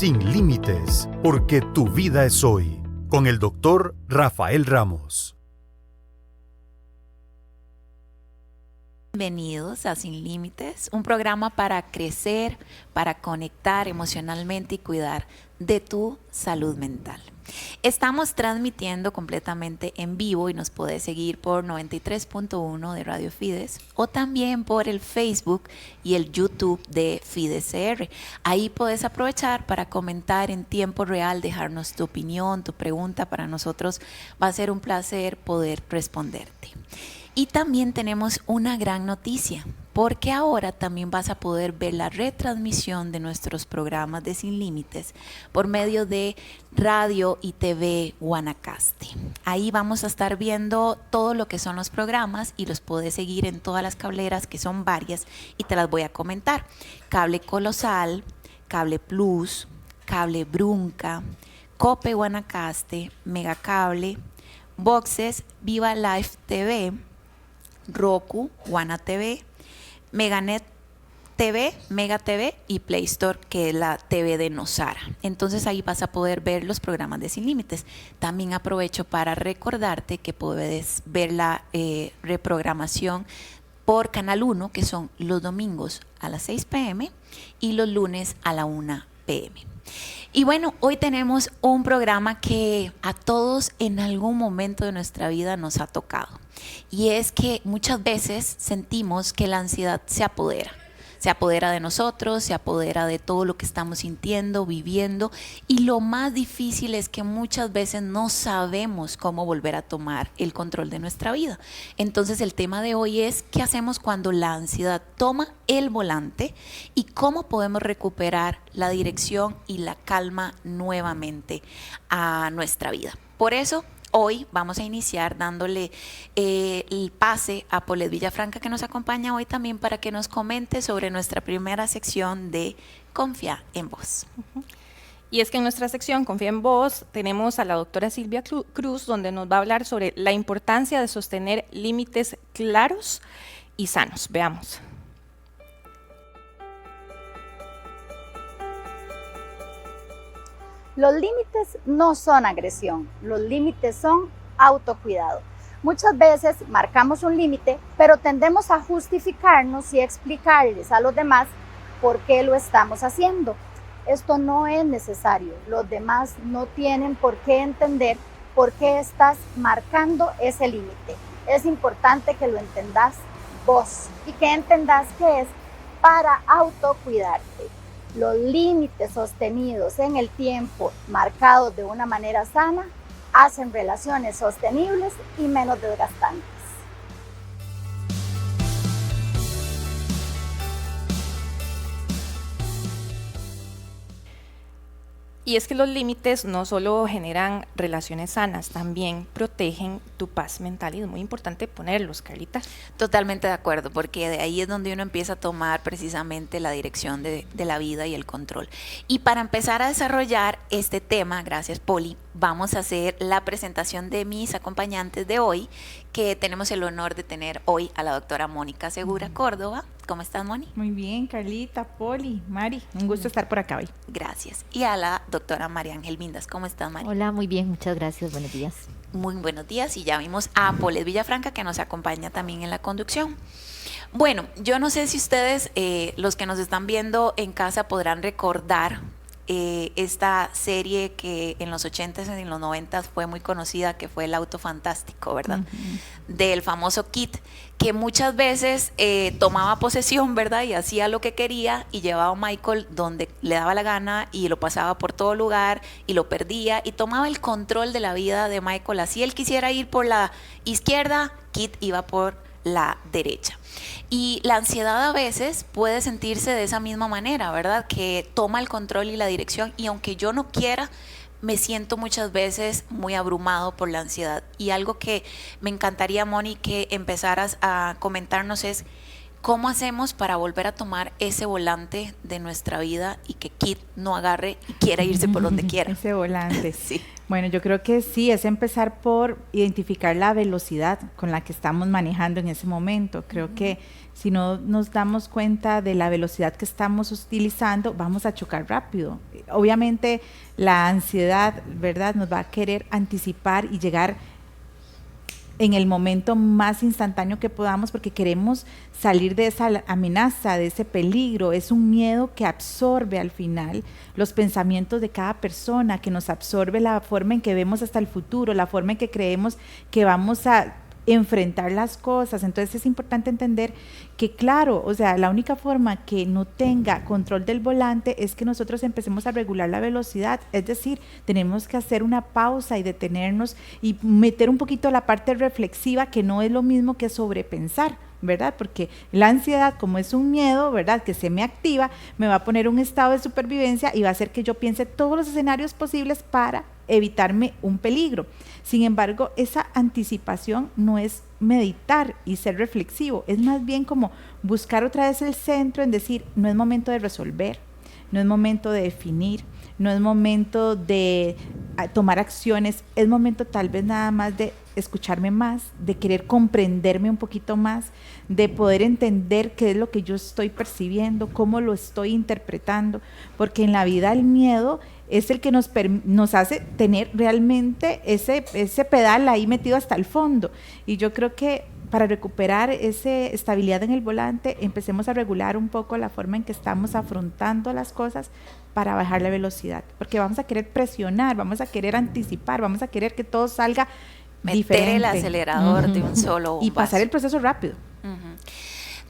Sin límites, porque tu vida es hoy, con el doctor Rafael Ramos. Bienvenidos a Sin Límites, un programa para crecer, para conectar emocionalmente y cuidar de tu salud mental. Estamos transmitiendo completamente en vivo y nos puedes seguir por 93.1 de Radio Fides o también por el Facebook y el YouTube de Fides CR. Ahí puedes aprovechar para comentar en tiempo real, dejarnos tu opinión, tu pregunta. Para nosotros va a ser un placer poder responderte. Y también tenemos una gran noticia, porque ahora también vas a poder ver la retransmisión de nuestros programas de Sin Límites por medio de Radio y TV Guanacaste. Ahí vamos a estar viendo todo lo que son los programas y los puedes seguir en todas las cableras, que son varias, y te las voy a comentar. Cable Colosal, Cable Plus, Cable Brunca, Cope Guanacaste, Megacable, Boxes, Viva Live TV, Roku, Guana TV, Meganet TV, Mega TV y Play Store, que es la TV de Nosara. Entonces ahí vas a poder ver los programas de Sin Límites. También aprovecho para recordarte que puedes ver la reprogramación por Canal 1, que son los domingos a las 6 p.m. y los lunes a la 1 p.m. Y bueno, hoy tenemos un programa que a todos en algún momento de nuestra vida nos ha tocado. Y es que muchas veces sentimos que la ansiedad se apodera de nosotros, se apodera de todo lo que estamos sintiendo, viviendo, y lo más difícil es que muchas veces no sabemos cómo volver a tomar el control de nuestra vida. Entonces el tema de hoy es ¿qué hacemos cuando la ansiedad toma el volante y cómo podemos recuperar la dirección y la calma nuevamente a nuestra vida? Por eso hoy vamos a iniciar dándole el pase a Paulette Villafranca, que nos acompaña hoy también para que nos comente sobre nuestra primera sección de Confía en Vos. Y es que en nuestra sección Confía en Vos tenemos a la doctora Silvia Cruz, donde nos va a hablar sobre la importancia de sostener límites claros y sanos. Veamos. Los límites no son agresión, los límites son autocuidado. Muchas veces marcamos un límite, pero tendemos a justificarnos y explicarles a los demás por qué lo estamos haciendo. Esto no es necesario, los demás no tienen por qué entender por qué estás marcando ese límite. Es importante que lo entendas vos y que entendas que es para autocuidarte. Los límites sostenidos en el tiempo, marcados de una manera sana, hacen relaciones sostenibles y menos desgastantes. Y es que los límites no solo generan relaciones sanas, también protegen tu paz mental y es muy importante ponerlos, Carlita. Totalmente de acuerdo, porque de ahí es donde uno empieza a tomar precisamente la dirección de la vida y el control. Y para empezar a desarrollar este tema, gracias Poli, vamos a hacer la presentación de mis acompañantes de hoy, que tenemos el honor de tener hoy a la doctora Mónica Segura Córdoba. ¿Cómo estás, Moni? Muy bien, Carlita, Poli, Mari, un gusto estar por acá hoy. Gracias. Y a la doctora María Ángel Vindas. ¿Cómo estás, Mari? Hola, muy bien, muchas gracias, buenos días. Muy buenos días, y ya vimos a Paulette Villafranca, que nos acompaña también en la conducción. Bueno, yo no sé si ustedes, los que nos están viendo en casa, podrán recordar esta serie que en los 80s y en los 90s fue muy conocida, que fue El Auto Fantástico, ¿verdad? Del famoso Kit, que muchas veces tomaba posesión, ¿verdad? Y hacía lo que quería y llevaba a Michael donde le daba la gana y lo pasaba por todo lugar y lo perdía y tomaba el control de la vida de Michael. Así él quisiera ir por la izquierda, Kit iba por la derecha. Y la ansiedad a veces puede sentirse de esa misma manera, ¿verdad? Que toma el control y la dirección, y aunque yo no quiera, me siento muchas veces muy abrumado por la ansiedad. Y algo que me encantaría, Moni, que empezaras a comentarnos es ¿cómo hacemos para volver a tomar ese volante de nuestra vida y que Kit no agarre y quiera irse por donde quiera? Ese volante. Sí. Bueno, yo creo que sí, es empezar por identificar la velocidad con la que estamos manejando en ese momento. Creo que si no nos damos cuenta de la velocidad que estamos utilizando, vamos a chocar rápido. Obviamente la ansiedad, ¿verdad?, nos va a querer anticipar y llegar en el momento más instantáneo que podamos, porque queremos salir de esa amenaza, de ese peligro. Es un miedo que absorbe al final los pensamientos de cada persona, que nos absorbe la forma en que vemos hasta el futuro, la forma en que creemos que vamos a enfrentar las cosas. Entonces es importante entender que, claro, o sea, la única forma que no tenga control del volante es que nosotros empecemos a regular la velocidad, es decir, tenemos que hacer una pausa y detenernos y meter un poquito la parte reflexiva, que no es lo mismo que sobrepensar, ¿verdad? Porque la ansiedad, como es un miedo, ¿verdad?, que se me activa, me va a poner un estado de supervivencia y va a hacer que yo piense todos los escenarios posibles para evitarme un peligro. Sin embargo, esa anticipación no es meditar y ser reflexivo, es más bien como buscar otra vez el centro en decir, no es momento de resolver, no es momento de definir, no es momento de tomar acciones, es momento tal vez nada más de escucharme más, de querer comprenderme un poquito más, de poder entender qué es lo que yo estoy percibiendo, cómo lo estoy interpretando, porque en la vida el miedo es el que nos hace tener realmente ese pedal ahí metido hasta el fondo. Y yo creo que para recuperar esa estabilidad en el volante, empecemos a regular un poco la forma en que estamos afrontando las cosas para bajar la velocidad, porque vamos a querer presionar, vamos a querer anticipar, vamos a querer que todo salga diferente. Meter el acelerador de un solo y pasar el proceso rápido.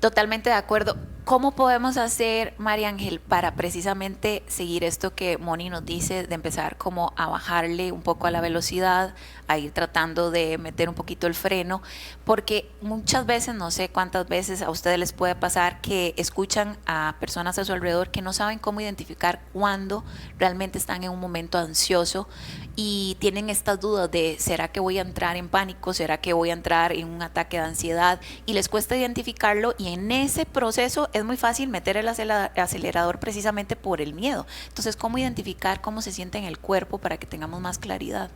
Totalmente de acuerdo. ¿Cómo podemos hacer, María Ángel, para precisamente seguir esto que Moni nos dice, de empezar como a bajarle un poco a la velocidad, a ir tratando de meter un poquito el freno? Porque muchas veces, no sé cuántas veces a ustedes les puede pasar que escuchan a personas a su alrededor que no saben cómo identificar cuándo realmente están en un momento ansioso y tienen estas dudas de, ¿será que voy a entrar en pánico? ¿Será que voy a entrar en un ataque de ansiedad? Y les cuesta identificarlo, y en ese proceso es muy fácil meter el acelerador precisamente por el miedo. Entonces, ¿cómo identificar cómo se siente en el cuerpo para que tengamos más claridad?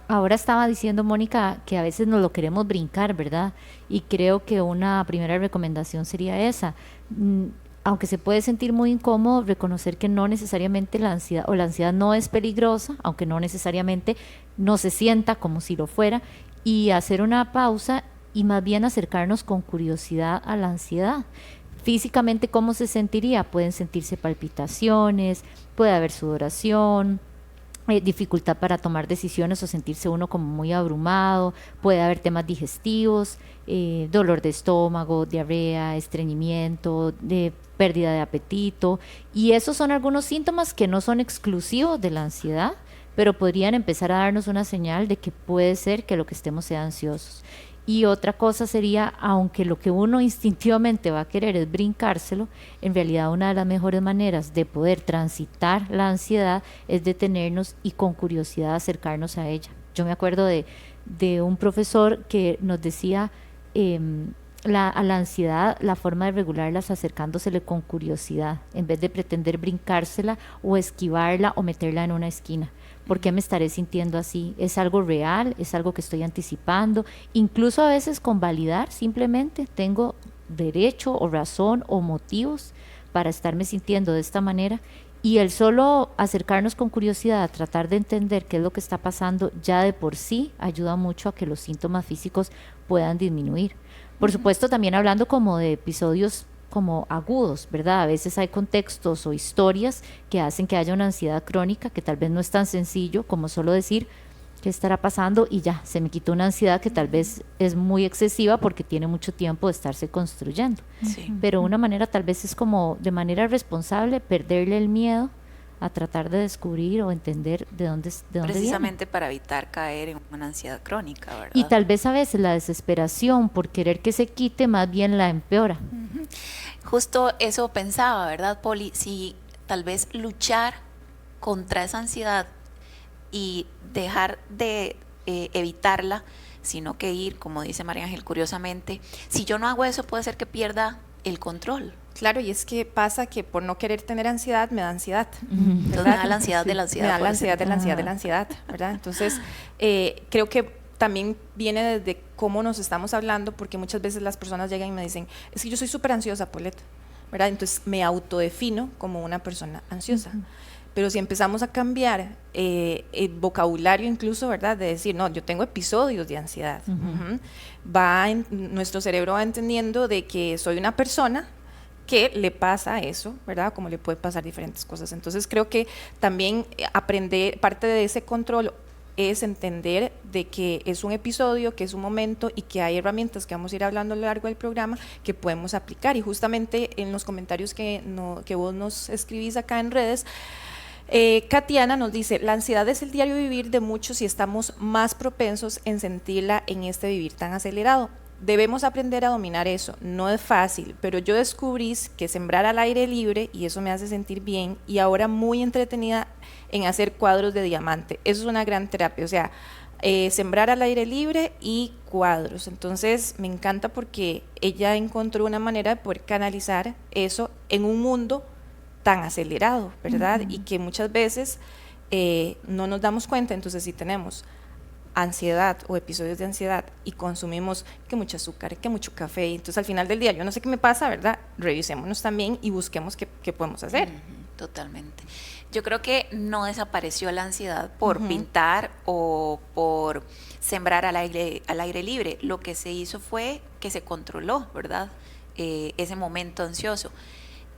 Ahora estaba diciendo Mónica que a veces nos lo queremos brincar, ¿verdad? Y creo que una primera recomendación sería esa. Aunque se puede sentir muy incómodo, reconocer que no necesariamente la ansiedad no es peligrosa, aunque no necesariamente no se sienta como si lo fuera, y hacer una pausa y más bien acercarnos con curiosidad a la ansiedad. Físicamente, ¿cómo se sentiría? Pueden sentirse palpitaciones, puede haber sudoración, dificultad para tomar decisiones o sentirse uno como muy abrumado, puede haber temas digestivos, dolor de estómago, diarrea, estreñimiento, pérdida de apetito, y esos son algunos síntomas que no son exclusivos de la ansiedad, pero podrían empezar a darnos una señal de que puede ser que lo que estemos sea ansiosos. Y otra cosa sería, aunque lo que uno instintivamente va a querer es brincárselo, en realidad una de las mejores maneras de poder transitar la ansiedad es detenernos y con curiosidad acercarnos a ella. Yo me acuerdo de un profesor que nos decía, a la ansiedad, la forma de regularla es acercándosele con curiosidad, en vez de pretender brincársela o esquivarla o meterla en una esquina. ¿Por qué me estaré sintiendo así? ¿Es algo real? ¿Es algo que estoy anticipando? Incluso a veces con validar, simplemente tengo derecho o razón o motivos para estarme sintiendo de esta manera, y el solo acercarnos con curiosidad a tratar de entender qué es lo que está pasando ya de por sí ayuda mucho a que los síntomas físicos puedan disminuir. Por supuesto, también hablando como de episodios como agudos, ¿verdad? A veces hay contextos o historias que hacen que haya una ansiedad crónica, que tal vez no es tan sencillo como solo decir qué estará pasando y ya, se me quitó una ansiedad que tal vez es muy excesiva porque tiene mucho tiempo de estarse construyendo. Sí. Pero una manera tal vez es como de manera responsable perderle el miedo a tratar de descubrir o entender de dónde precisamente viene. Para evitar caer en una ansiedad crónica, ¿verdad? Y tal vez a veces la desesperación por querer que se quite más bien la empeora. Justo eso pensaba, ¿verdad, Poli? Si tal vez luchar contra esa ansiedad y dejar de evitarla, sino que ir, como dice María Ángel, curiosamente, si yo no hago eso puede ser que pierda el control. Claro, y es que pasa que por no querer tener ansiedad, me da ansiedad. Entonces me da la ansiedad de la ansiedad. Me da la ansiedad de la ansiedad de la ansiedad, ¿verdad? Entonces, creo que también viene desde cómo nos estamos hablando, porque muchas veces las personas llegan y me dicen, es que yo soy súper ansiosa, Paulette, ¿verdad? Entonces me autodefino como una persona ansiosa. Pero si empezamos a cambiar el vocabulario incluso, ¿verdad? De decir, no, yo tengo episodios de ansiedad. Nuestro cerebro va entendiendo de que soy una persona que le pasa eso, ¿verdad? Como le puede pasar diferentes cosas. Entonces creo que también aprender, parte de ese control es entender de que es un episodio, que es un momento y que hay herramientas que vamos a ir hablando a lo largo del programa que podemos aplicar. Y justamente en los comentarios que vos nos escribís acá en redes, Katiana nos dice, la ansiedad es el diario vivir de muchos y estamos más propensos en sentirla en este vivir tan acelerado. Debemos aprender a dominar eso, no es fácil, pero yo descubrí que sembrar al aire libre y eso me hace sentir bien y ahora muy entretenida en hacer cuadros de diamante. Eso es una gran terapia, o sea, sembrar al aire libre y cuadros. Entonces me encanta porque ella encontró una manera de poder canalizar eso en un mundo tan acelerado, ¿verdad? Y que muchas veces no nos damos cuenta. Entonces si tenemos ansiedad o episodios de ansiedad y consumimos que mucho azúcar, que mucho café, entonces al final del día yo no sé qué me pasa, ¿verdad? Revisémonos también y busquemos qué podemos hacer. Totalmente. Yo creo que no desapareció la ansiedad por pintar o por sembrar al aire libre. Lo que se hizo fue que se controló, ¿verdad? Ese momento ansioso.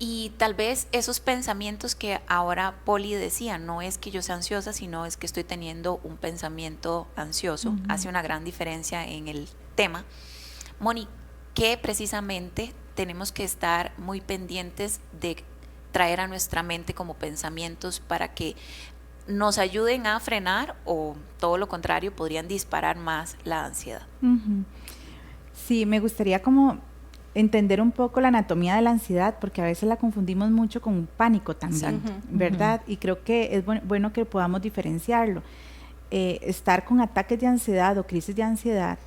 Y tal vez esos pensamientos que ahora Poli decía, no es que yo sea ansiosa, sino es que estoy teniendo un pensamiento ansioso, hace una gran diferencia en el tema. Moni, que precisamente tenemos que estar muy pendientes de traer a nuestra mente como pensamientos para que nos ayuden a frenar o todo lo contrario, podrían disparar más la ansiedad. Sí, me gustaría como entender un poco la anatomía de la ansiedad, porque a veces la confundimos mucho con un pánico también, ¿verdad? Y creo que es bueno que podamos diferenciarlo. Estar con ataques de ansiedad o crisis de ansiedad,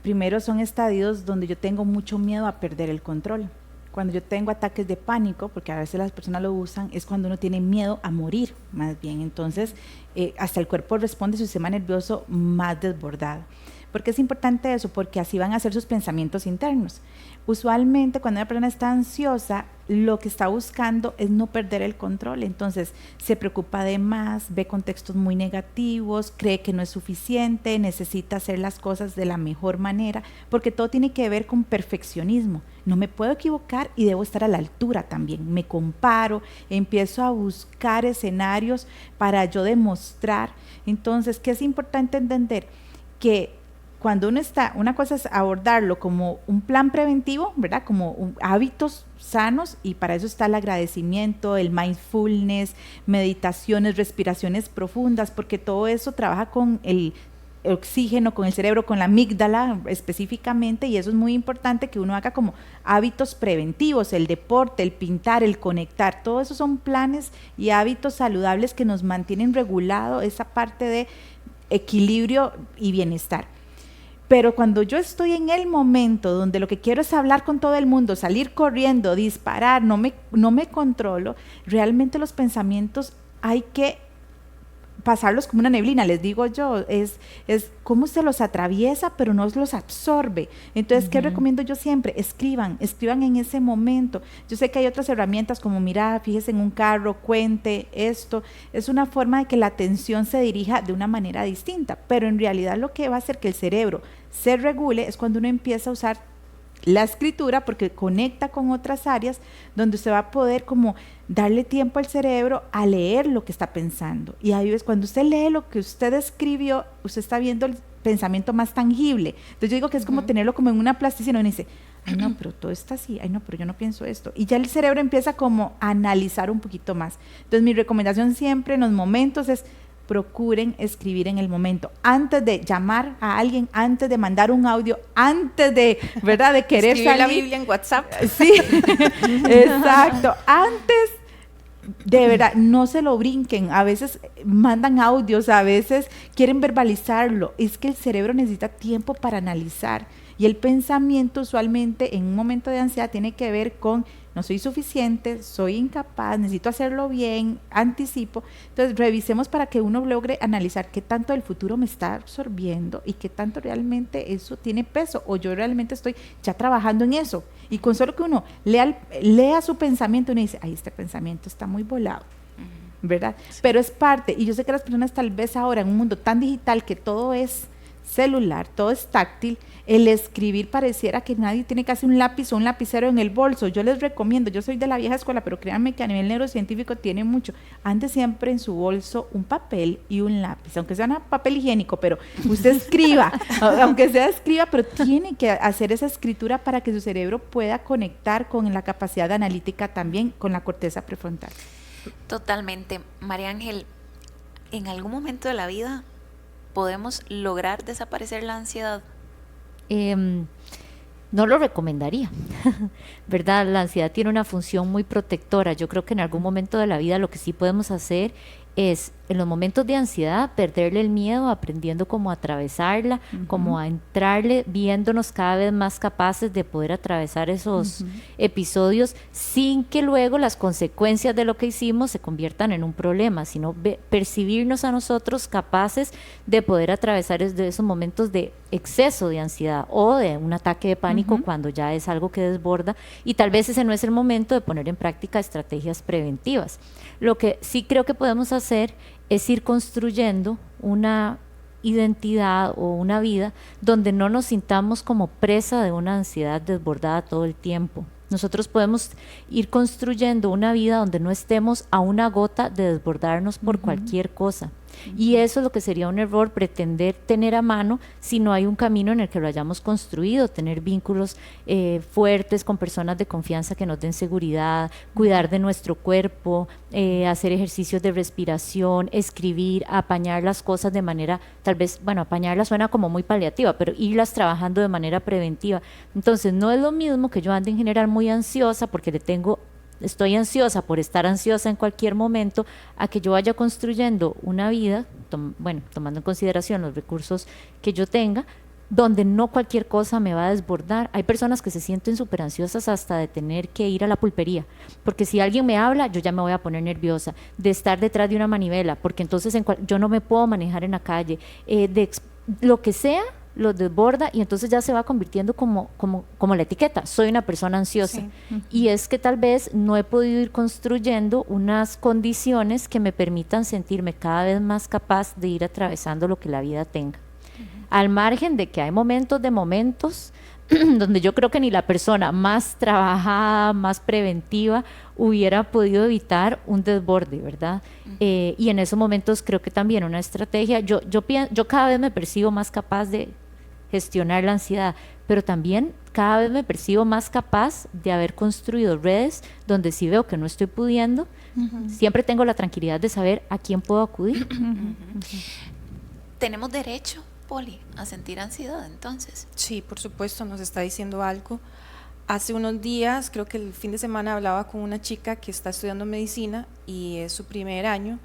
primero son estadios donde yo tengo mucho miedo a perder el control. Cuando yo tengo ataques de pánico, porque a veces las personas lo usan, es cuando uno tiene miedo a morir, más bien. Entonces, hasta el cuerpo responde, su sistema nervioso más desbordado. ¿Por qué es importante eso? Porque así van a ser sus pensamientos internos. Usualmente cuando una persona está ansiosa, lo que está buscando es no perder el control. Entonces se preocupa de más, ve contextos muy negativos, cree que no es suficiente, necesita hacer las cosas de la mejor manera, porque todo tiene que ver con perfeccionismo. No me puedo equivocar y debo estar a la altura también. Me comparo, empiezo a buscar escenarios para yo demostrar. Entonces, ¿qué es importante entender? Que cuando uno está, una cosa es abordarlo como un plan preventivo, ¿verdad? Como hábitos sanos, y para eso está el agradecimiento, el mindfulness, meditaciones, respiraciones profundas, porque todo eso trabaja con el oxígeno, con el cerebro, con la amígdala específicamente, y eso es muy importante que uno haga como hábitos preventivos, el deporte, el pintar, el conectar, todo eso son planes y hábitos saludables que nos mantienen regulado esa parte de equilibrio y bienestar. Pero cuando yo estoy en el momento donde lo que quiero es hablar con todo el mundo, salir corriendo, disparar, no me controlo, realmente los pensamientos hay que pasarlos como una neblina, les digo yo, es cómo se los atraviesa, pero no los absorbe. Entonces, ¿qué recomiendo yo siempre? Escriban en ese momento. Yo sé que hay otras herramientas como, mira, fíjese en un carro, cuente esto. Es una forma de que la atención se dirija de una manera distinta, pero en realidad lo que va a hacer que el cerebro se regule es cuando uno empieza a usar la escritura, porque conecta con otras áreas donde usted va a poder como darle tiempo al cerebro a leer lo que está pensando. Y ahí es cuando usted lee lo que usted escribió, usted está viendo el pensamiento más tangible. Entonces yo digo que es como tenerlo como en una plasticina, y uno dice, ay no, pero todo está así, ay no, pero yo no pienso esto. Y ya el cerebro empieza como a analizar un poquito más. Entonces mi recomendación siempre en los momentos es, procuren escribir en el momento, antes de llamar a alguien, antes de mandar un audio, antes de, ¿verdad?, de querer escribir salir. la Biblia en WhatsApp. Sí, exacto. Antes, de verdad, no se lo brinquen. A veces mandan audios, a veces quieren verbalizarlo. Es que el cerebro necesita tiempo para analizar. Y el pensamiento usualmente en un momento de ansiedad tiene que ver con no soy suficiente, soy incapaz, necesito hacerlo bien, anticipo. Entonces, revisemos para que uno logre analizar qué tanto el futuro me está absorbiendo y qué tanto realmente eso tiene peso, o yo realmente estoy ya trabajando en eso. Y con solo que uno lea su pensamiento, uno dice, ay, este pensamiento está muy volado, ¿verdad? Sí. Pero es parte, y yo sé que las personas tal vez ahora en un mundo tan digital que todo es celular, todo es táctil, el escribir pareciera que nadie tiene casi un lápiz o un lapicero en el bolso. Yo les recomiendo, yo soy de la vieja escuela, pero créanme que a nivel neurocientífico tiene mucho. Ande siempre en su bolso un papel y un lápiz, aunque sea un papel higiénico, pero usted escriba, aunque sea escriba, pero tiene que hacer esa escritura para que su cerebro pueda conectar con la capacidad analítica también, con la corteza prefrontal. Totalmente. María Ángel, ¿en algún momento de la vida podemos lograr desaparecer la ansiedad? No lo recomendaría, ¿verdad? La ansiedad tiene una función muy protectora. Yo creo que en algún momento de la vida lo que sí podemos hacer es, en los momentos de ansiedad, perderle el miedo, aprendiendo cómo atravesarla, como a entrarle, viéndonos cada vez más capaces de poder atravesar esos episodios sin que luego las consecuencias de lo que hicimos se conviertan en un problema, sino percibirnos a nosotros capaces de poder atravesar esos momentos de exceso de ansiedad o de un ataque de pánico cuando ya es algo que desborda, y tal vez ese no es el momento de poner en práctica estrategias preventivas. Lo que sí creo que podemos hacer es ir construyendo una identidad o una vida donde no nos sintamos como presa de una ansiedad desbordada todo el tiempo. Nosotros podemos ir construyendo una vida donde no estemos a una gota de desbordarnos por cualquier cosa. Y eso es lo que sería un error, pretender tener a mano si no hay un camino en el que lo hayamos construido, tener vínculos fuertes con personas de confianza que nos den seguridad, cuidar de nuestro cuerpo, hacer ejercicios de respiración, escribir, apañar las cosas de manera, tal vez, bueno, apañarlas suena como muy paliativa, pero irlas trabajando de manera preventiva. Entonces no es lo mismo que yo ande en general muy ansiosa porque estoy ansiosa por estar ansiosa en cualquier momento, a que yo vaya construyendo una vida, tomando en consideración los recursos que yo tenga, donde no cualquier cosa me va a desbordar. Hay personas que se sienten súper ansiosas hasta de tener que ir a la pulpería, porque si alguien me habla, yo ya me voy a poner nerviosa, de estar detrás de una manivela, porque entonces yo no me puedo manejar en la calle, lo que sea, lo desborda, y entonces ya se va convirtiendo como la etiqueta, soy una persona ansiosa. Sí. Y es que tal vez no he podido ir construyendo unas condiciones que me permitan sentirme cada vez más capaz de ir atravesando lo que la vida tenga. Al margen de que hay momentos donde yo creo que ni la persona más trabajada, más preventiva, hubiera podido evitar un desborde, ¿verdad? Y en esos momentos creo que también una estrategia, yo cada vez me percibo más capaz de gestionar la ansiedad, pero también cada vez me percibo más capaz de haber construido redes donde si veo que no estoy pudiendo, siempre tengo la tranquilidad de saber a quién puedo acudir. ¿Tenemos derecho, Poli, a sentir ansiedad entonces? Sí, por supuesto, nos está diciendo algo. Hace unos días, creo que el fin de semana, hablaba con una chica que está estudiando medicina y es su primer año,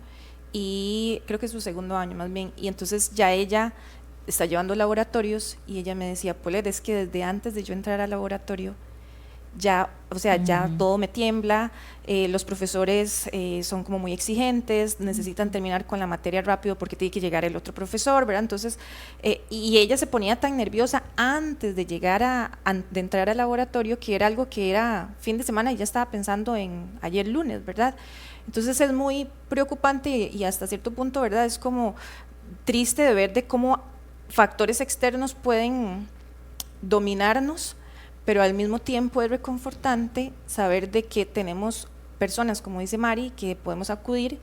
y creo que es su segundo año más bien, y entonces ya ella está llevando laboratorios, y ella me decía, Polet, es que desde antes de yo entrar al laboratorio ya, o sea, ya todo me tiembla, los profesores son como muy exigentes, necesitan terminar con la materia rápido porque tiene que llegar el otro profesor, ¿verdad? Entonces, y ella se ponía tan nerviosa antes de llegar de entrar al laboratorio, que era algo que era fin de semana y ya estaba pensando en ayer lunes, ¿verdad? Entonces es muy preocupante y hasta cierto punto, ¿verdad? Es como triste de ver de cómo factores externos pueden dominarnos, pero al mismo tiempo es reconfortante saber de que tenemos personas, como dice Mari, que podemos acudir,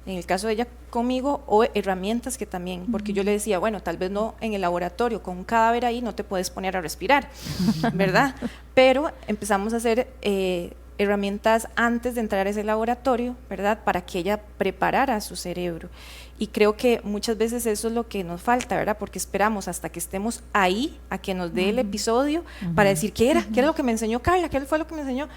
en el caso de ella conmigo, o herramientas que también, porque yo le decía, bueno, tal vez no en el laboratorio, con un cadáver ahí no te puedes poner a respirar, ¿verdad? Pero empezamos a hacer herramientas antes de entrar a ese laboratorio, ¿verdad? Para que ella preparara su cerebro. Y creo que muchas veces eso es lo que nos falta, ¿verdad? Porque esperamos hasta que estemos ahí, a que nos dé el episodio, para decir, ¿qué era lo que me enseñó Carla? ¿Qué fue lo que me enseñó?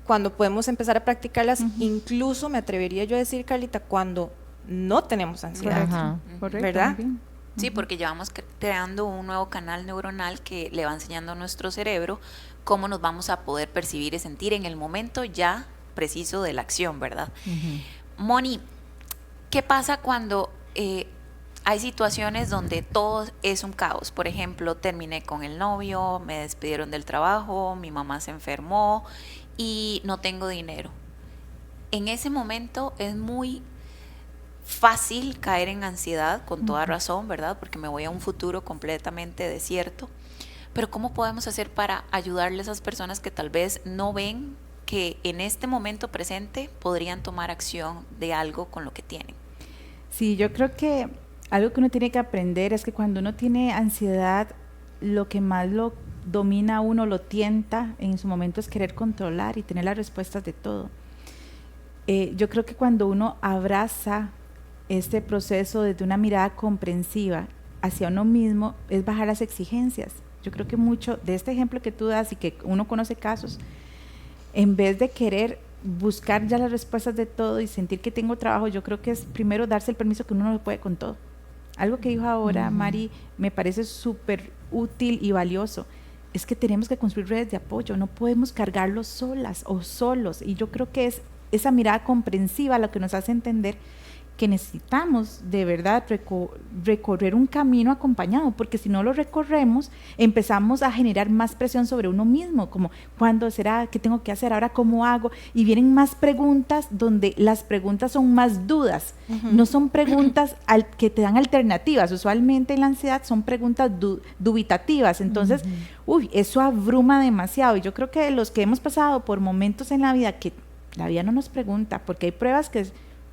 Cuando podemos empezar a practicarlas, incluso me atrevería yo a decir, Carlita, cuando no tenemos ansiedad, ¿verdad? Sí, porque llevamos creando un nuevo canal neuronal que le va enseñando a nuestro cerebro cómo nos vamos a poder percibir y sentir en el momento ya preciso de la acción, ¿verdad? Moni, ¿qué pasa cuando hay situaciones donde todo es un caos? Por ejemplo, terminé con el novio, me despidieron del trabajo, mi mamá se enfermó y no tengo dinero. En ese momento es muy fácil caer en ansiedad, con toda razón, ¿verdad? Porque me voy a un futuro completamente desierto. Pero ¿cómo podemos hacer para ayudarle a esas personas que tal vez no ven que en este momento presente podrían tomar acción de algo con lo que tienen? Sí, yo creo que algo que uno tiene que aprender es que cuando uno tiene ansiedad, lo que más lo domina a uno, lo tienta en su momento, es querer controlar y tener las respuestas de todo. Yo creo que cuando uno abraza este proceso desde una mirada comprensiva hacia uno mismo, es bajar las exigencias. Yo creo que mucho de este ejemplo que tú das y que uno conoce casos, en vez de querer buscar ya las respuestas de todo y sentir que tengo trabajo, yo creo que es primero darse el permiso que uno no puede con todo. Algo que dijo ahora Mari me parece súper útil y valioso. Es que tenemos que construir redes de apoyo, no podemos cargarlo solas o solos. Y yo creo que es esa mirada comprensiva lo que nos hace entender que necesitamos de verdad recorrer un camino acompañado, porque si no lo recorremos, empezamos a generar más presión sobre uno mismo, como ¿cuándo será? ¿Qué tengo que hacer? ¿Ahora cómo hago? Y vienen más preguntas, donde las preguntas son más dudas, no son preguntas que te dan alternativas. Usualmente en la ansiedad son preguntas dubitativas, entonces, eso abruma demasiado. Y yo creo que los que hemos pasado por momentos en la vida que la vida no nos pregunta, porque hay pruebas que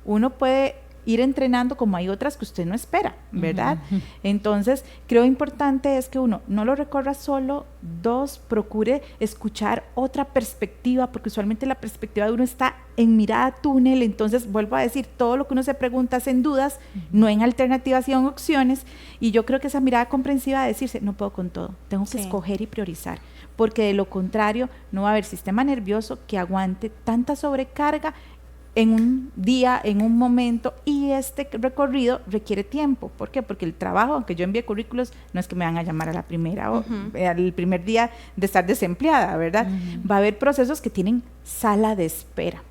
uno puede ir entrenando, como hay otras que usted no espera, ¿verdad? Entonces, creo importante es que uno no lo recorra solo, dos, procure escuchar otra perspectiva, porque usualmente la perspectiva de uno está en mirada túnel. Entonces, vuelvo a decir, todo lo que uno se pregunta es en dudas, no en alternativas y en opciones, y yo creo que esa mirada comprensiva de decirse, no puedo con todo, tengo que escoger y priorizar, porque de lo contrario no va a haber sistema nervioso que aguante tanta sobrecarga en un día, en un momento, y este recorrido requiere tiempo. ¿Por qué? Porque el trabajo, aunque yo envíe currículos, no es que me van a llamar a la primera o al primer día de estar desempleada, ¿verdad? Va a haber procesos que tienen sala de espera.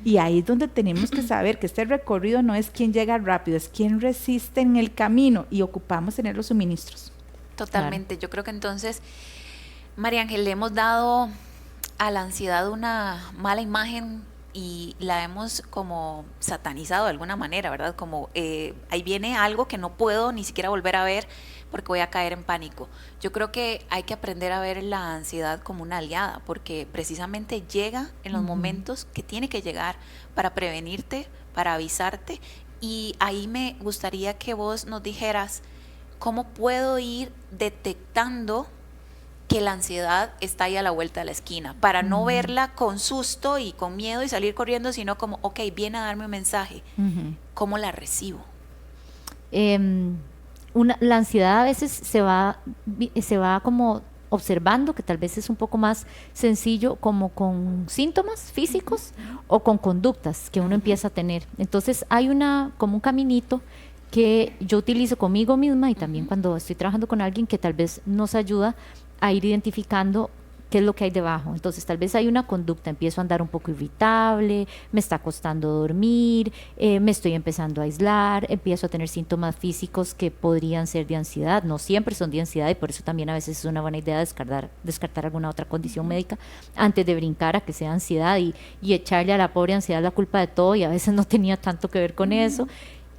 Y ahí es donde tenemos que saber que este recorrido no es quien llega rápido, es quien resiste en el camino, y ocupamos tener los suministros. Totalmente. Yo creo que entonces, María Ángel, le hemos dado a la ansiedad una mala imagen y la hemos como satanizado de alguna manera, ¿verdad? Como ahí viene algo que no puedo ni siquiera volver a ver porque voy a caer en pánico. Yo creo que hay que aprender a ver la ansiedad como una aliada, porque precisamente llega en los momentos que tiene que llegar para prevenirte, para avisarte. Y ahí me gustaría que vos nos dijeras cómo puedo ir detectando que la ansiedad está ahí a la vuelta de la esquina, para no verla con susto y con miedo y salir corriendo, sino como, ok, viene a darme un mensaje, ¿cómo la recibo? La ansiedad a veces se va como observando, que tal vez es un poco más sencillo, como con síntomas físicos o con conductas que uno empieza a tener. Entonces hay como un caminito que yo utilizo conmigo misma y también cuando estoy trabajando con alguien, que tal vez nos ayuda a ir identificando qué es lo que hay debajo. Entonces tal vez hay una conducta, empiezo a andar un poco irritable, me está costando dormir, me estoy empezando a aislar, empiezo a tener síntomas físicos que podrían ser de ansiedad, no siempre son de ansiedad, y por eso también a veces es una buena idea descartar alguna otra condición médica antes de brincar a que sea ansiedad y echarle a la pobre ansiedad la culpa de todo, y a veces no tenía tanto que ver con eso.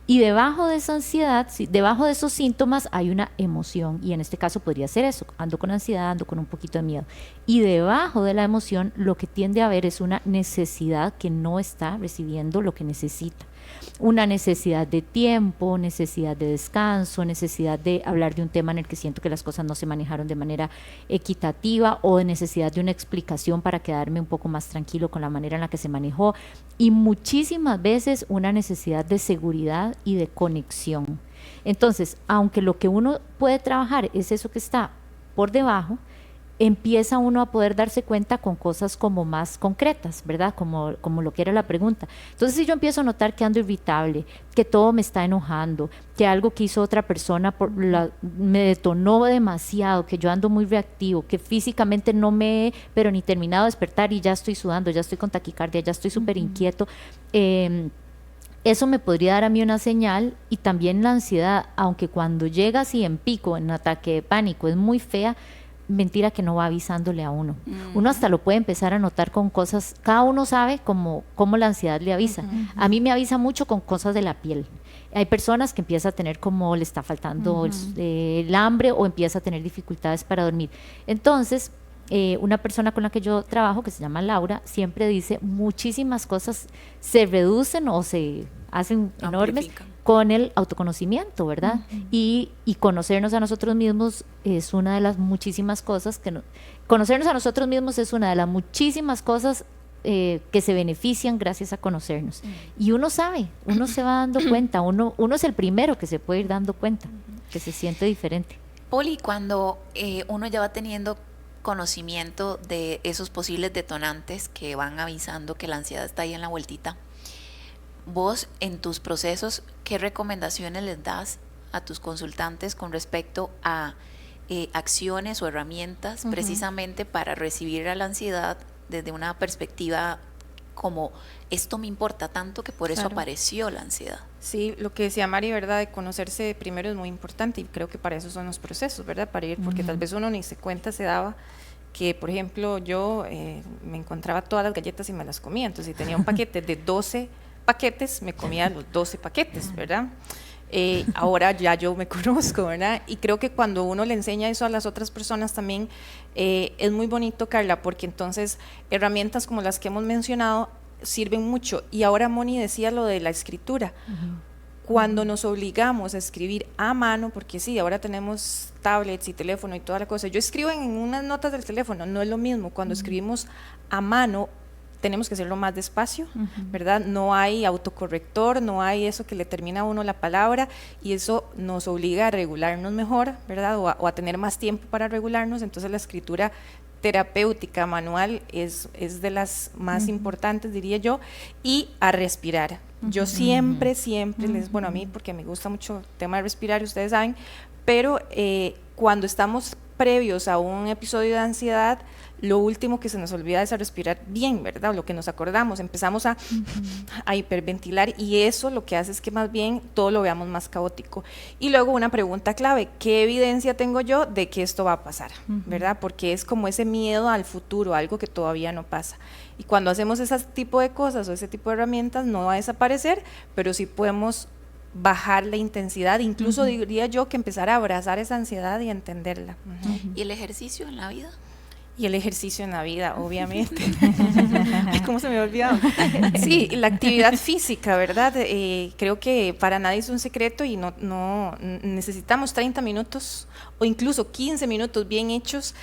Y debajo de esa ansiedad, debajo de esos síntomas hay una emoción, y en este caso podría ser eso, ando con ansiedad, ando con un poquito de miedo. Y debajo de la emoción lo que tiende a haber es una necesidad que no está recibiendo lo que necesita. Una necesidad de tiempo, necesidad de descanso, necesidad de hablar de un tema en el que siento que las cosas no se manejaron de manera equitativa, o de necesidad de una explicación para quedarme un poco más tranquilo con la manera en la que se manejó, y muchísimas veces una necesidad de seguridad y de conexión. Entonces, aunque lo que uno puede trabajar es eso que está por debajo, empieza uno a poder darse cuenta con cosas como más concretas, ¿verdad? Como lo que era la pregunta. Entonces, si yo empiezo a notar que ando irritable, que todo me está enojando, que algo que hizo otra persona me detonó demasiado, que yo ando muy reactivo, que físicamente no me he, pero ni terminado de despertar y ya estoy sudando, ya estoy con taquicardia, ya estoy súper inquieto, eso me podría dar a mí una señal. Y también la ansiedad, aunque cuando llega así en pico, en ataque de pánico, es muy fea, mentira que no va avisándole a uno. Uno hasta lo puede empezar a notar con cosas, cada uno sabe cómo la ansiedad le avisa. A mí me avisa mucho con cosas de la piel. Hay personas que empieza a tener como le está faltando el hambre o empieza a tener dificultades para dormir. Entonces, una persona con la que yo trabajo, que se llama Laura, siempre dice muchísimas cosas se reducen o se hacen enormes con el autoconocimiento, ¿verdad? Y conocernos a nosotros mismos es una de las muchísimas cosas conocernos a nosotros mismos es una de las muchísimas cosas que se benefician gracias a conocernos. Y uno sabe, uno se va dando cuenta, uno es el primero que se puede ir dando cuenta, que se siente diferente. Poli, cuando uno ya va teniendo conocimiento de esos posibles detonantes que van avisando que la ansiedad está ahí en la vueltita, vos en tus procesos, ¿qué recomendaciones les das a tus consultantes con respecto a acciones o herramientas precisamente para recibir a la ansiedad desde una perspectiva como esto me importa tanto que por eso apareció la ansiedad? Sí, lo que decía Mari, ¿verdad? De conocerse primero es muy importante y creo que para eso son los procesos, ¿verdad? Para ir, porque tal vez uno ni se cuenta se daba que, por ejemplo, yo me encontraba todas las galletas y me las comía. Entonces, si tenía un paquete de 12 paquetes, me comía los 12 paquetes, ¿verdad? Ahora ya yo me conozco, ¿verdad? Y creo que cuando uno le enseña eso a las otras personas también es muy bonito, Carla, porque entonces herramientas como las que hemos mencionado sirven mucho. Y ahora Moni decía lo de la escritura. Cuando nos obligamos a escribir a mano, porque sí, ahora tenemos tablets y teléfono y toda la cosa. Yo escribo en unas notas del teléfono, no es lo mismo. Cuando escribimos a mano, tenemos que hacerlo más despacio, ¿verdad? No hay autocorrector, no hay eso que le termina a uno la palabra, y eso nos obliga a regularnos mejor, ¿verdad? O a tener más tiempo para regularnos. Entonces la escritura terapéutica manual es de las más importantes, diría yo, y a respirar. Yo siempre les, bueno, a mí porque me gusta mucho el tema de respirar, ustedes saben, pero cuando estamos previos a un episodio de ansiedad, lo último que se nos olvida es a respirar bien, ¿verdad? Lo que nos acordamos, empezamos a hiperventilar, y eso lo que hace es que más bien todo lo veamos más caótico. Y luego una pregunta clave: ¿qué evidencia tengo yo de que esto va a pasar? ¿Verdad? Porque es como ese miedo al futuro, algo que todavía no pasa. Y cuando hacemos ese tipo de cosas o ese tipo de herramientas, no va a desaparecer, pero sí podemos bajar la intensidad, incluso diría yo que empezar a abrazar esa ansiedad y a entenderla. ¿Y el ejercicio en la vida? Y el ejercicio en la vida, obviamente. Ay, ¿cómo se me ha olvidado? Sí, la actividad física, ¿verdad? Creo que para nadie es un secreto, y no necesitamos 30 minutos o incluso 15 minutos bien hechos.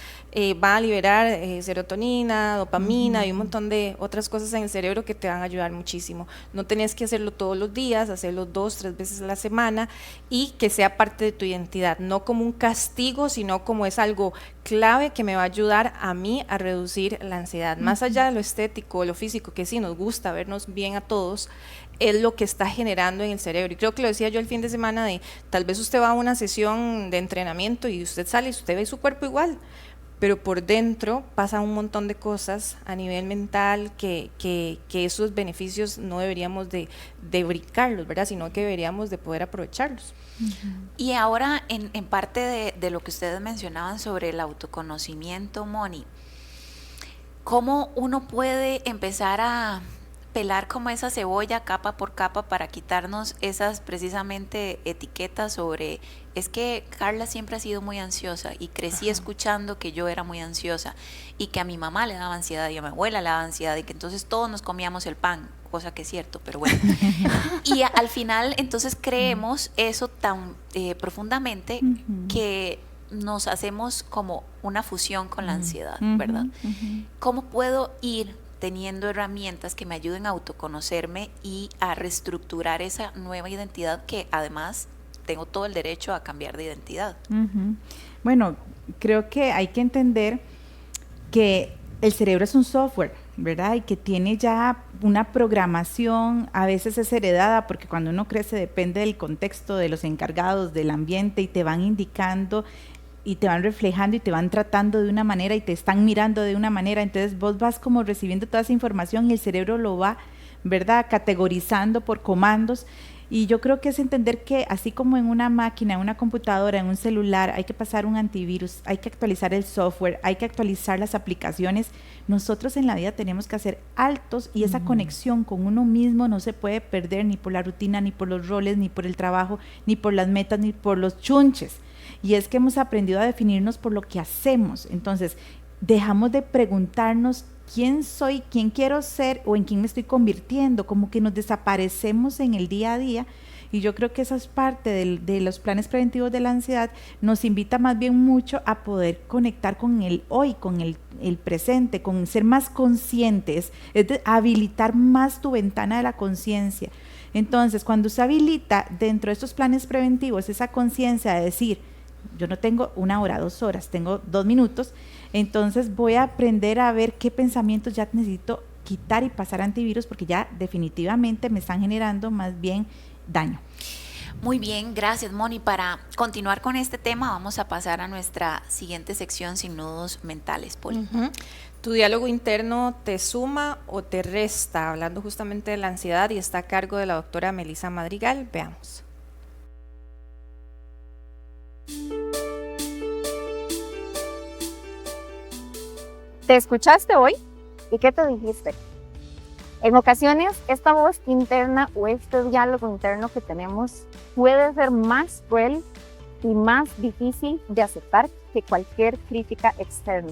Va a liberar serotonina, dopamina y un montón de otras cosas en el cerebro que te van a ayudar muchísimo. No tenés que hacerlo todos los días, hacerlo 2-3 veces a la semana, y que sea parte de tu identidad, no como un castigo, sino como es algo clave que me va a ayudar a mí a reducir la ansiedad. Más allá de lo estético, lo físico, que sí nos gusta vernos bien a todos, es lo que está generando en el cerebro. Y creo que lo decía yo el fin de semana, de tal vez usted va a una sesión de entrenamiento y usted sale y usted ve su cuerpo igual, pero por dentro pasa un montón de cosas a nivel mental que esos beneficios no deberíamos de brincarlos, ¿verdad? Sino que deberíamos de poder aprovecharlos. Y ahora, en parte de lo que ustedes mencionaban sobre el autoconocimiento, Moni, ¿cómo uno puede empezar a pelar como esa cebolla capa por capa para quitarnos esas precisamente etiquetas sobre, es que Carla siempre ha sido muy ansiosa y crecí escuchando que yo era muy ansiosa y que a mi mamá le daba ansiedad y a mi abuela le daba ansiedad y que entonces todos nos comíamos el pan, cosa que es cierto, pero bueno. Y al final entonces creemos eso tan profundamente que nos hacemos como una fusión con la ansiedad, ¿verdad? ¿Cómo puedo ir teniendo herramientas que me ayuden a autoconocerme y a reestructurar esa nueva identidad, que además tengo todo el derecho a cambiar de identidad? Bueno, creo que hay que entender que el cerebro es un software, ¿verdad? Y que tiene ya una programación, a veces es heredada, porque cuando uno crece depende del contexto, de los encargados, del ambiente, y te van indicando y te van reflejando y te van tratando de una manera y te están mirando de una manera, entonces vos vas como recibiendo toda esa información y el cerebro lo va, ¿verdad?, categorizando por comandos. Y yo creo que es entender que así como en una máquina, en una computadora, en un celular, hay que pasar un antivirus, hay que actualizar el software, hay que actualizar las aplicaciones, nosotros en la vida tenemos que hacer altos y esa conexión con uno mismo no se puede perder ni por la rutina, ni por los roles, ni por el trabajo, ni por las metas, ni por los chunches. Y es que hemos aprendido a definirnos por lo que hacemos. Entonces, dejamos de preguntarnos quién soy, quién quiero ser o en quién me estoy convirtiendo, como que nos desaparecemos en el día a día. Y yo creo que esa es parte de los planes preventivos de la ansiedad, nos invita más bien mucho a poder conectar con el hoy, con el presente, con ser más conscientes, es de habilitar más tu ventana de la conciencia. Entonces, cuando se habilita dentro de estos planes preventivos esa conciencia de decir, yo no tengo 1 hora, 2 horas, tengo 2 minutos, entonces voy a aprender a ver qué pensamientos ya necesito quitar y pasar antivirus, porque ya definitivamente me están generando más bien daño. Muy bien, gracias, Moni. Para continuar con este tema, vamos a pasar a nuestra siguiente sección, sin nudos mentales, Poli. ¿Tu diálogo interno te suma o te resta? Hablando justamente de la ansiedad, y está a cargo de la doctora Melissa Madrigal. Veamos. ¿Te escuchaste hoy? ¿Y qué te dijiste? En ocasiones, esta voz interna o este diálogo interno que tenemos puede ser más cruel y más difícil de aceptar que cualquier crítica externa.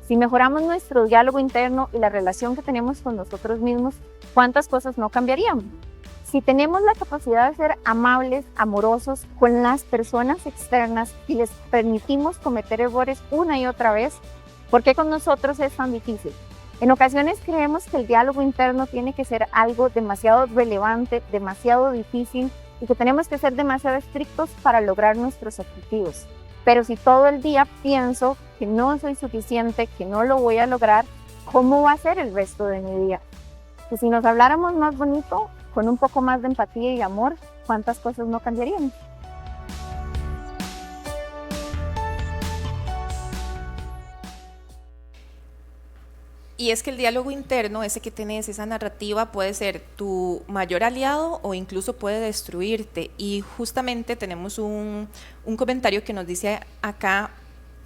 Si mejoramos nuestro diálogo interno y la relación que tenemos con nosotros mismos, ¿cuántas cosas no cambiarían? Si tenemos la capacidad de ser amables, amorosos con las personas externas y les permitimos cometer errores una y otra vez, ¿por qué con nosotros es tan difícil? En ocasiones creemos que el diálogo interno tiene que ser algo demasiado relevante, demasiado difícil y que tenemos que ser demasiado estrictos para lograr nuestros objetivos. Pero si todo el día pienso que no soy suficiente, que no lo voy a lograr, ¿cómo va a ser el resto de mi día? Que si nos habláramos más bonito, con un poco más de empatía y amor, ¿cuántas cosas no cambiarían? Y es que el diálogo interno, ese que tenés, esa narrativa, puede ser tu mayor aliado o incluso puede destruirte. Y justamente tenemos un comentario que nos dice acá: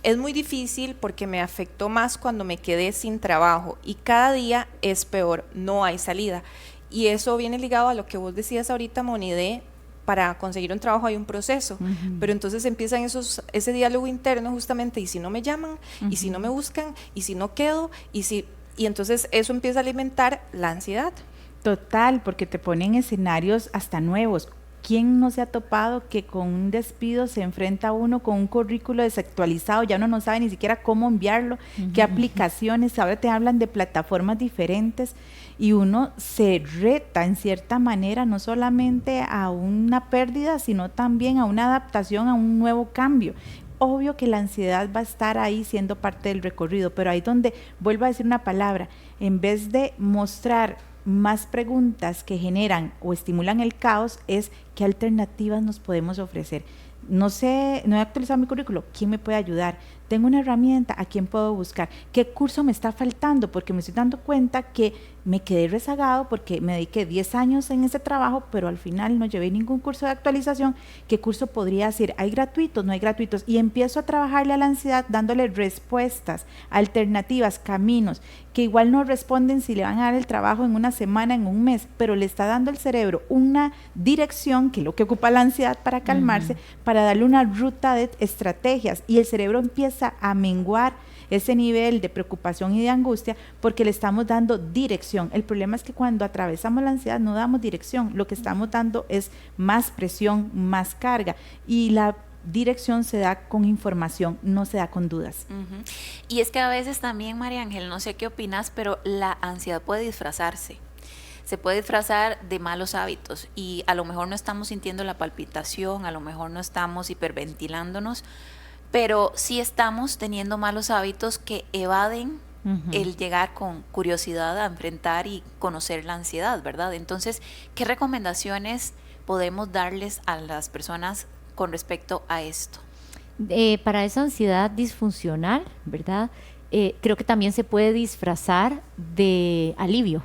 es muy difícil porque me afectó más cuando me quedé sin trabajo y cada día es peor, no hay salida. Y eso viene ligado a lo que vos decías ahorita, Moni, de para conseguir un trabajo hay un proceso, pero entonces empiezan ese diálogo interno justamente, y si no me llaman, y si no me buscan, y si no quedo, y entonces eso empieza a alimentar la ansiedad. Total, porque te ponen escenarios hasta nuevos. ¿Quién no se ha topado que con un despido se enfrenta uno con un currículo desactualizado? Ya uno no sabe ni siquiera cómo enviarlo, qué aplicaciones, ahora te hablan de plataformas diferentes y uno se reta en cierta manera no solamente a una pérdida, sino también a una adaptación a un nuevo cambio. Obvio que la ansiedad va a estar ahí siendo parte del recorrido, pero ahí donde, vuelvo a decir una palabra, en vez de mostrar más preguntas que generan o estimulan el caos, es qué alternativas nos podemos ofrecer. No sé, no he actualizado mi currículo, ¿quién me puede ayudar? Tengo una herramienta, ¿a quién puedo buscar? ¿Qué curso me está faltando? Porque me estoy dando cuenta que me quedé rezagado porque me dediqué 10 años en ese trabajo, pero al final no llevé ningún curso de actualización. ¿Qué curso podría hacer? ¿Hay gratuitos? ¿No hay gratuitos? Y empiezo a trabajarle a la ansiedad dándole respuestas, alternativas, caminos, que igual no responden si le van a dar el trabajo en una semana, en un mes, pero le está dando al cerebro una dirección, que es lo que ocupa la ansiedad para calmarse, para darle una ruta de estrategias, y el cerebro empieza a menguar ese nivel de preocupación y de angustia porque le estamos dando dirección. El problema es que cuando atravesamos la ansiedad no damos dirección, lo que estamos dando es más presión, más carga, y la dirección se da con información, no se da con dudas. Y es que a veces también, María Ángel, no sé qué opinas, pero la ansiedad puede disfrazarse. Se puede disfrazar de malos hábitos y a lo mejor no estamos sintiendo la palpitación, a lo mejor no estamos hiperventilándonos, pero sí estamos teniendo malos hábitos que evaden el llegar con curiosidad a enfrentar y conocer la ansiedad, ¿verdad? Entonces, ¿qué recomendaciones podemos darles a las personas con respecto a esto? Para esa ansiedad disfuncional, ¿verdad? Creo que también se puede disfrazar de alivio,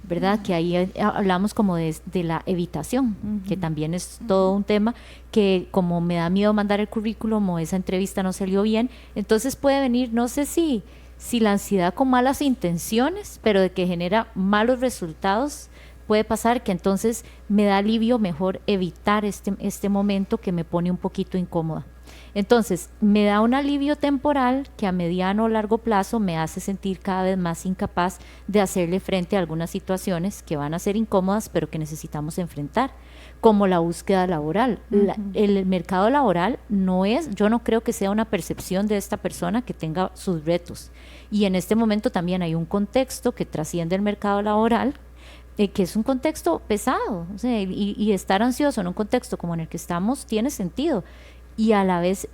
¿verdad? Que ahí hablamos como de la evitación, que también es todo un tema, que como me da miedo mandar el currículum o esa entrevista no salió bien, entonces puede venir, no sé si la ansiedad con malas intenciones, pero de que genera malos resultados, puede pasar que entonces me da alivio mejor evitar este momento que me pone un poquito incómoda. Entonces, me da un alivio temporal que a mediano o largo plazo me hace sentir cada vez más incapaz de hacerle frente a algunas situaciones que van a ser incómodas, pero que necesitamos enfrentar, como la búsqueda laboral. El mercado laboral yo no creo que sea una percepción de esta persona que tenga sus retos. Y en este momento también hay un contexto que trasciende el mercado laboral, que es un contexto pesado, o sea, y estar ansioso en un contexto como en el que estamos tiene sentido. Y a la vez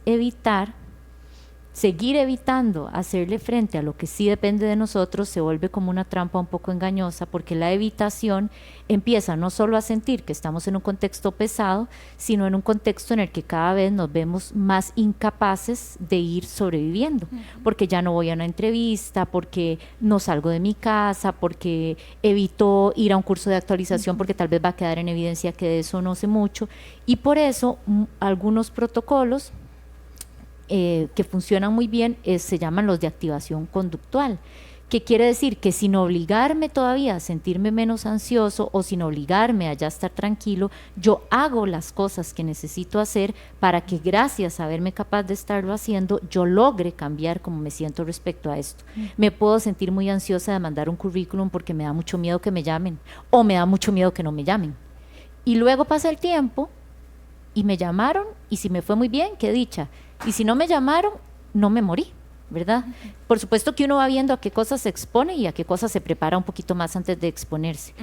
seguir evitando hacerle frente a lo que sí depende de nosotros se vuelve como una trampa un poco engañosa, porque la evitación empieza no solo a sentir que estamos en un contexto pesado, sino en un contexto en el que cada vez nos vemos más incapaces de ir sobreviviendo, porque ya no voy a una entrevista, porque no salgo de mi casa, porque evito ir a un curso de actualización, porque tal vez va a quedar en evidencia que de eso no sé mucho, y por eso algunos protocolos que funcionan muy bien se llaman los de activación conductual, que quiere decir que sin obligarme todavía a sentirme menos ansioso o sin obligarme a ya estar tranquilo, yo hago las cosas que necesito hacer para que gracias a verme capaz de estarlo haciendo, yo logre cambiar cómo me siento respecto a esto. Me puedo sentir muy ansiosa de mandar un currículum porque me da mucho miedo que me llamen o me da mucho miedo que no me llamen. Y luego pasa el tiempo y me llamaron y si me fue muy bien, qué dicha. Y si no me llamaron, no me morí, ¿verdad? Por supuesto que uno va viendo a qué cosas se expone y a qué cosas se prepara un poquito más antes de exponerse.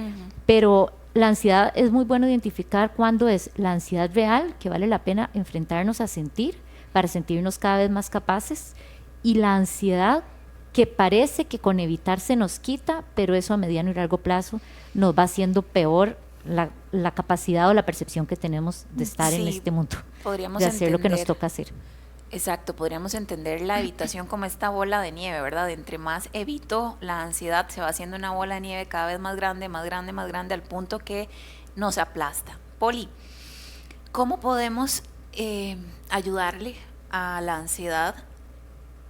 Pero la ansiedad es muy bueno identificar cuándo es la ansiedad real, que vale la pena enfrentarnos a sentir para sentirnos cada vez más capaces, y la ansiedad que parece que con evitar se nos quita, pero eso a mediano y largo plazo nos va haciendo peor la capacidad o la percepción que tenemos de estar en este mundo, de hacer lo que nos toca hacer. Exacto, podríamos entender la evitación como esta bola de nieve, ¿verdad? Entre más evito, la ansiedad se va haciendo una bola de nieve cada vez más grande, más grande, más grande, al punto que nos aplasta. Poli, ¿cómo podemos ayudarle a la ansiedad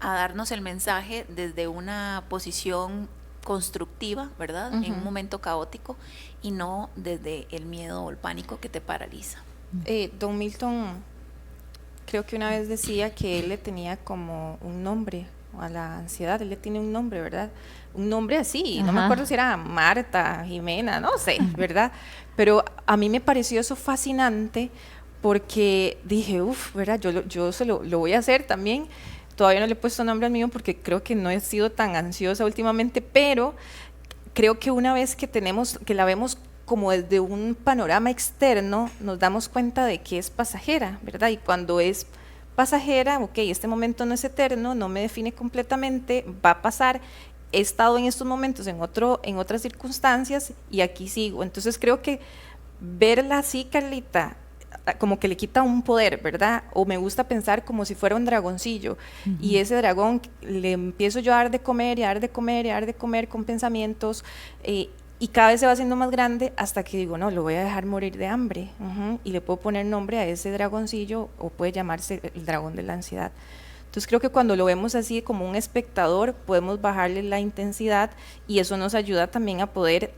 a darnos el mensaje desde una posición constructiva, ¿verdad? En un momento caótico y no desde el miedo o el pánico que te paraliza. Don Milton, creo que una vez decía que él le tenía como un nombre a la ansiedad, él le tiene un nombre, ¿verdad? Un nombre así, no me acuerdo si era Marta, Jimena, no sé, ¿verdad? Pero a mí me pareció eso fascinante porque dije, ¿verdad? Yo lo voy a hacer también. Todavía no le he puesto nombre al mío porque creo que no he sido tan ansiosa últimamente, pero creo que una vez que la vemos como desde un panorama externo, nos damos cuenta de que es pasajera, ¿verdad? Y cuando es pasajera, ok, este momento no es eterno, no me define completamente, va a pasar, he estado en estos momentos en otras circunstancias y aquí sigo. Entonces creo que verla así, Carlita, como que le quita un poder, ¿verdad? O me gusta pensar como si fuera un dragoncillo, y ese dragón le empiezo yo a dar de comer y a dar de comer y a dar de comer con pensamientos, y cada vez se va haciendo más grande hasta que digo, no, lo voy a dejar morir de hambre, y le puedo poner nombre a ese dragoncillo, o puede llamarse el dragón de la ansiedad. Entonces creo que cuando lo vemos así como un espectador, podemos bajarle la intensidad, y eso nos ayuda también a poder,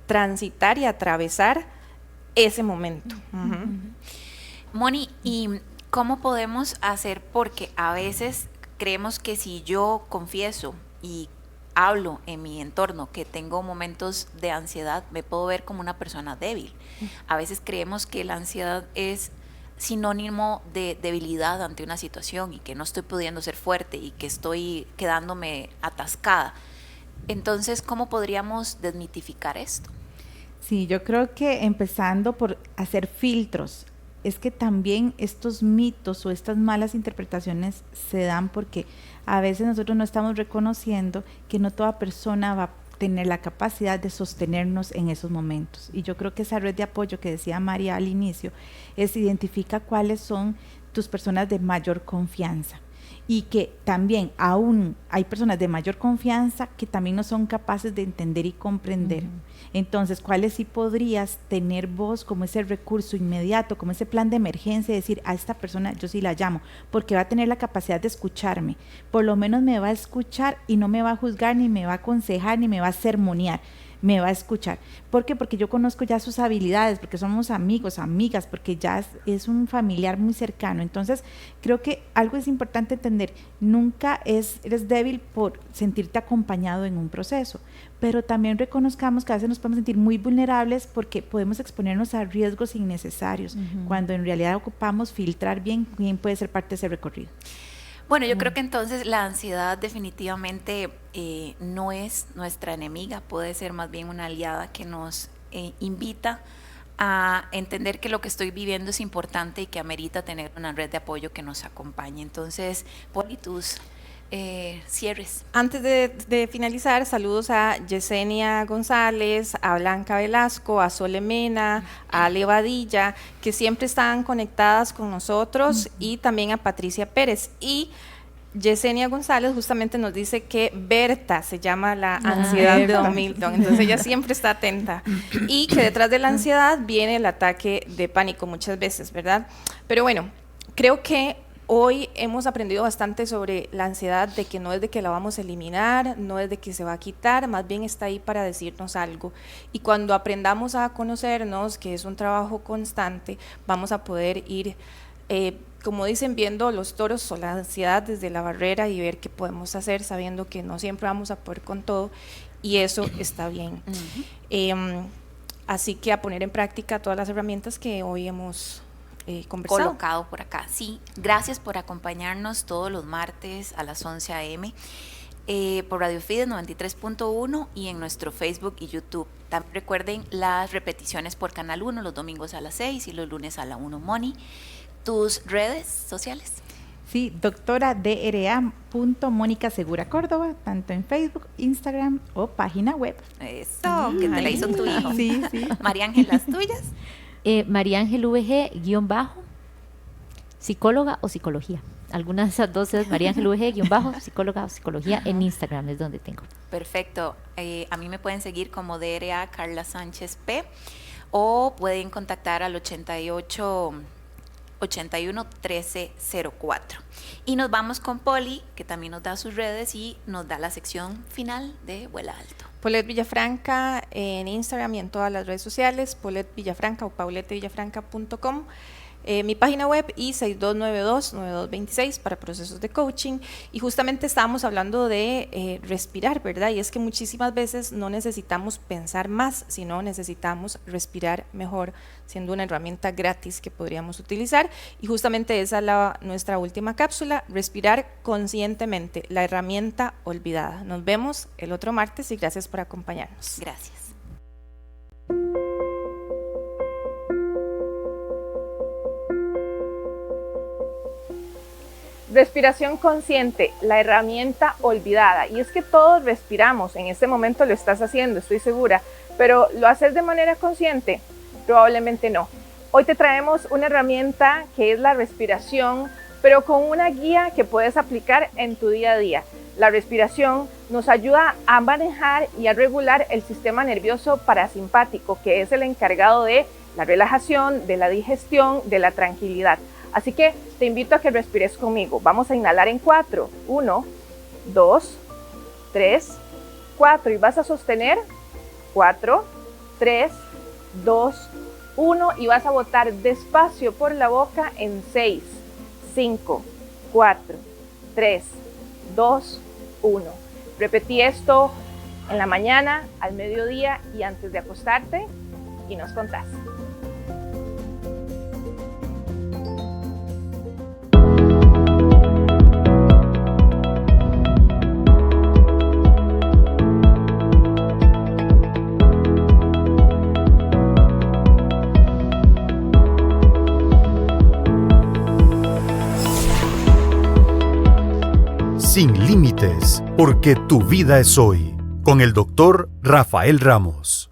transitar y atravesar ese momento. Moni, ¿y cómo podemos hacer? Porque a veces creemos que si yo confieso y hablo en mi entorno que tengo momentos de ansiedad, me puedo ver como una persona débil. A veces creemos que la ansiedad es sinónimo de debilidad ante una situación y que no estoy pudiendo ser fuerte y que estoy quedándome atascada. Entonces, ¿cómo podríamos desmitificar esto? Sí, yo creo que empezando por hacer filtros es que también estos mitos o estas malas interpretaciones se dan porque a veces nosotros no estamos reconociendo que no toda persona va a tener la capacidad de sostenernos en esos momentos. Y yo creo que esa red de apoyo que decía María al inicio es identifica cuáles son tus personas de mayor confianza. Y que también aún hay personas de mayor confianza que también no son capaces de entender y comprender. Entonces, ¿cuáles sí podrías tener vos como ese recurso inmediato, como ese plan de emergencia, decir a esta persona yo sí la llamo, porque va a tener la capacidad de escucharme, por lo menos me va a escuchar y no me va a juzgar, ni me va a aconsejar, ni me va a sermonear, me va a escuchar. ¿Por qué? Porque yo conozco ya sus habilidades, porque somos amigos, amigas, porque ya es un familiar muy cercano. Entonces, creo que algo es importante entender, nunca eres débil por sentirte acompañado en un proceso, pero también reconozcamos que a veces nos podemos sentir muy vulnerables porque podemos exponernos a riesgos innecesarios, cuando en realidad ocupamos filtrar bien quién puede ser parte de ese recorrido. Bueno, yo creo que entonces la ansiedad definitivamente no es nuestra enemiga, puede ser más bien una aliada que nos invita a entender que lo que estoy viviendo es importante y que amerita tener una red de apoyo que nos acompañe. Entonces, Poli, tus cierres. Antes de finalizar, saludos a Yesenia González, a Blanca Velasco, a Sole Mena, a Ale Badilla, que siempre están conectadas con nosotros, y también a Patricia Pérez. Y Yesenia González justamente nos dice que Berta se llama la ansiedad de Don Milton, entonces ella siempre está atenta, y que detrás de la ansiedad viene el ataque de pánico muchas veces, ¿verdad? Pero bueno, creo que hoy hemos aprendido bastante sobre la ansiedad, de que no es de que la vamos a eliminar, no es de que se va a quitar, más bien está ahí para decirnos algo. Y cuando aprendamos a conocernos, que es un trabajo constante, vamos a poder ir, como dicen, viendo los toros o la ansiedad desde la barrera y ver qué podemos hacer, sabiendo que no siempre vamos a poder con todo, y eso está bien. Así que a poner en práctica todas las herramientas que hoy hemos conversado. Colocado por acá. Sí, gracias por acompañarnos todos los martes a las 11 a.m. Por Radio Fides 93.1 y en nuestro Facebook y YouTube. También recuerden las repeticiones por Canal 1 los domingos a las 6 y los lunes a la 1. Moni, tus redes sociales. Sí, doctora DRA.Mónica Segura Córdoba, tanto en Facebook, Instagram o página web. Eso, que te la hizo tu hijo. Sí, sí. María Ángel, las tuyas. María Ángel VG _, psicóloga o psicología. Alguna de esas dos es María Ángel VG _ psicóloga o psicología. En Instagram es donde tengo. Perfecto. A mí me pueden seguir como DRA Carla Sánchez P, o pueden contactar al 88 81 13 04. Y nos vamos con Poli, que también nos da sus redes y nos da la sección final de Vuela Alto. Paulette Villafranca en Instagram y en todas las redes sociales, Paulette Villafranca o paulettevillafranca.com. Mi página web y 6292-9226 para procesos de coaching. Y justamente estábamos hablando de respirar, ¿verdad? Y es que muchísimas veces no necesitamos pensar más, sino necesitamos respirar mejor, siendo una herramienta gratis que podríamos utilizar. Y justamente esa es nuestra última cápsula, respirar conscientemente, la herramienta olvidada. Nos vemos el otro martes y gracias por acompañarnos. Gracias. Respiración consciente, la herramienta olvidada. Y es que todos respiramos, en este momento lo estás haciendo, estoy segura, pero ¿lo haces de manera consciente? Probablemente no. Hoy te traemos una herramienta que es la respiración, pero con una guía que puedes aplicar en tu día a día. La respiración nos ayuda a manejar y a regular el sistema nervioso parasimpático, que es el encargado de la relajación, de la digestión, de la tranquilidad. Así que te invito a que respires conmigo. Vamos a inhalar en 4. 1, 2, 3, 4. Y vas a sostener 4, 3, 2, 1. Y vas a botar despacio por la boca en 6, 5, 4, 3, 2, 1. Repetí esto en la mañana, al mediodía y antes de acostarte y nos contás. sin límites, porque tu vida es hoy, con el doctor Rafael Ramos.